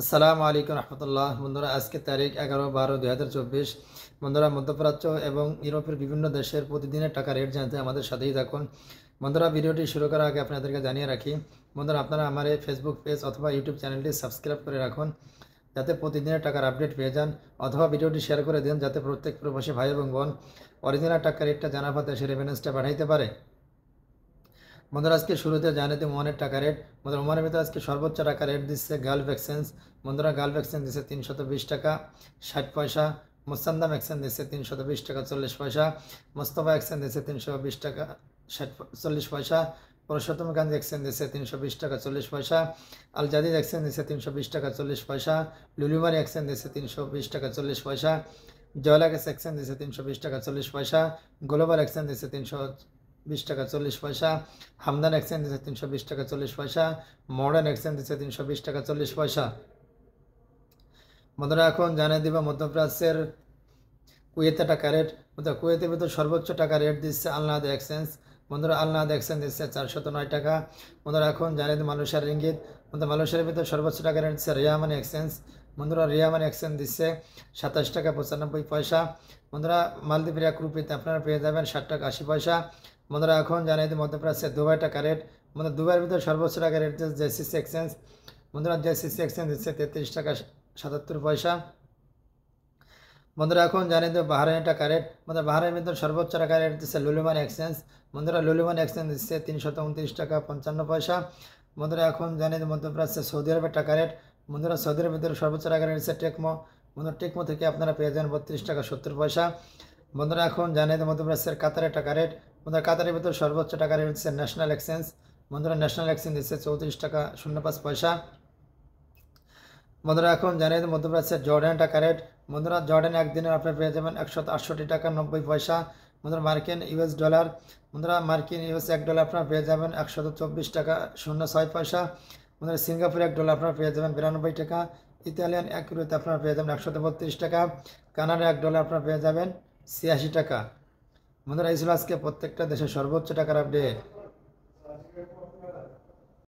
আসসালামু আলাইকুম রহমতুল্লাহ। বন্ধুরা, আজকে তারিখ 11/12/2024। বন্ধুরা, মধ্যপ্রাচ্য এবং ইউরোপের বিভিন্ন দেশের প্রতিদিনের টাকা রেট জানতে আমাদের সাথেই থাকুন। বন্ধুরা, ভিডিওটি শুরু করার আগে আপনাদেরকে জানিয়ে রাখি, বন্ধুরা আপনারা আমার এই ফেসবুক পেজ অথবা ইউটিউব চ্যানেলটি সাবস্ক্রাইব করে রাখুন, যাতে প্রতিদিনের টাকার আপডেট পেয়ে যান, অথবা ভিডিওটি শেয়ার করে দিন, যাতে প্রত্যেক প্রবাসী ভাই এবং বোন অরিজিনাল টাকা রেটটা জানার পর দেশের রেফারেন্সটা পাঠাইতে পারে। বন্ধুরা, আজকে শুরুতে জানিয়ে দিই ওমানের টাকা রেট। বন্ধুরা, ওমানের ভিতরে আজকে সর্বোচ্চ টাকা রেট দিচ্ছে গালফ এক্সচেঞ্জ। বন্ধুরা, গালফ এক্সচেঞ্জ দিচ্ছে 320 টাকা 60 পয়সা। মোসান্দাম এক্সচেঞ্জ দিচ্ছে 320 টাকা 40 পয়সা। মোস্তফা এক্সচেঞ্জ দিচ্ছে 320 টাকা 40 পয়সা। পুরুষোত্তমগঞ্জ এক্সচেঞ্জ দিচ্ছে 320 টাকা 40 পয়সা। আল জাদিদ এক্সচেঞ্জ দিচ্ছে 320 টাকা 40 পয়সা। লুলিমারি এক্সচেঞ্জ দিচ্ছে 320 টাকা 40 পয়সা। জয়লাক্স এক্সচেঞ্জ দিচ্ছে 320 টাকা 40 পয়সা। গ্লোবাল এক্সচেঞ্জ দিচ্ছে 320 টাকা 40 পয়সা। হামদান এক্সচেঞ্জ দিচ্ছে 320 টাকা 40 পয়সা। মডার্ন এক্সচেঞ্জ দিচ্ছে 320 টাকা 40 পয়সা। বন্ধুরা, এখন জানিয়ে দিব মধ্যপ্রাচ্যের কুয়েতে টাকা রেট। বন্ধুরা, কুয়েতের ভিতর সর্বোচ্চ টাকা রেট দিচ্ছে আলনাদ এক্সচেঞ্জ। বন্ধুরা, আলনাদ এক্সচেঞ্জ দিচ্ছে 409 টাকা। বন্ধুরা, এখন জানিয়ে দিই মালয়েশিয়ার রিঙ্গিত। বন্ধুরা, মালয়েশিয়ার ভিতর সর্বোচ্চ টাকা রেট দিচ্ছে রিয়া মানি এক্সচেঞ্জ। বন্ধুরা, রিয়া মানি এক্সচেঞ্জ দিচ্ছে 27 টাকা 95 পয়সা। বন্ধুরা, মালদ্বীপের 1 রুপিতে আপনারা পেয়ে যাবেন 60 টাকা 80 পয়সা। বন্ধুরা, এখন জানিয়ে দিই মধ্যপ্রাচ্যের দুবাই টাকা রেট। বন্ধুরা, দুবাইয়ের ভিতর সর্বোচ্চ টাকা রেট দিচ্ছে জেসিসি এক্সচেঞ্জ। বন্ধুরা, জেসিসি এক্সচেঞ্জ দিচ্ছে 33 টাকা 77 পয়সা। বন্ধুরা, এখন জানিয়ে দেবো বাহারাইনের টাকা রেট। বন্ধুরা, বাহারাইনের ভিতর সর্বোচ্চ টাকা রেট দিচ্ছে লুলুমানি এক্সচেঞ্জ। বন্ধুরা, লুলুমানি এক্সচেঞ্জ দিচ্ছে 329 টাকা 55 পয়সা। বন্ধুরা, এখন জানিয়ে দেবো মধ্যপ্রাচ্যে সৌদি আরবের টাকা রেট। বন্ধুরা, সৌদি আরবের ভিতরে সর্বোচ্চ টাকা রেট দিচ্ছে টেকমো। বন্ধুরা, টেকমো থেকে আপনারা পেয়ে যান 32 টাকা 70 পয়সা। বন্ধুরা, এখন জানিয়ে দেবো মধ্যপ্রাচ্যের কাতারের টাকা রেট। বন্ধুরা, কাতারের ভিতর সর্বোচ্চ টাকা রেট দিচ্ছে ন্যাশনাল এক্সচেঞ্জ। বন্ধুরা, ন্যাশনাল এক্সচেঞ্জ দিচ্ছে 34 টাকা 05 পয়সা। বন্ধুরা, এখন জানিয়ে দিই মধ্যপ্রাচ্যের জর্ডান টাকা রেট। বন্ধুরা, জর্ডানে একদিনের আপনি পেয়ে যাবেন 168 টাকা 90 পয়সা। বন্ধুরা, মার্কিন ইউএস ডলার। বন্ধুরা, মার্কিন ইউএস $1 আপনারা পেয়ে যাবেন 124 টাকা 06 পয়সা। বন্ধুরা, সিঙ্গাপুর $1 আপনারা পেয়ে যাবেন 92 টাকা। ইতালিয়ান 1 ইউরোতে আপনারা পেয়ে যাবেন 132 টাকা। কানাডা $1 আপনারা পেয়ে যাবেন 86 টাকা। বন্ধুরা, এই ছিল আজকে প্রত্যেকটা দেশের সর্বোচ্চ টাকার আপডেট।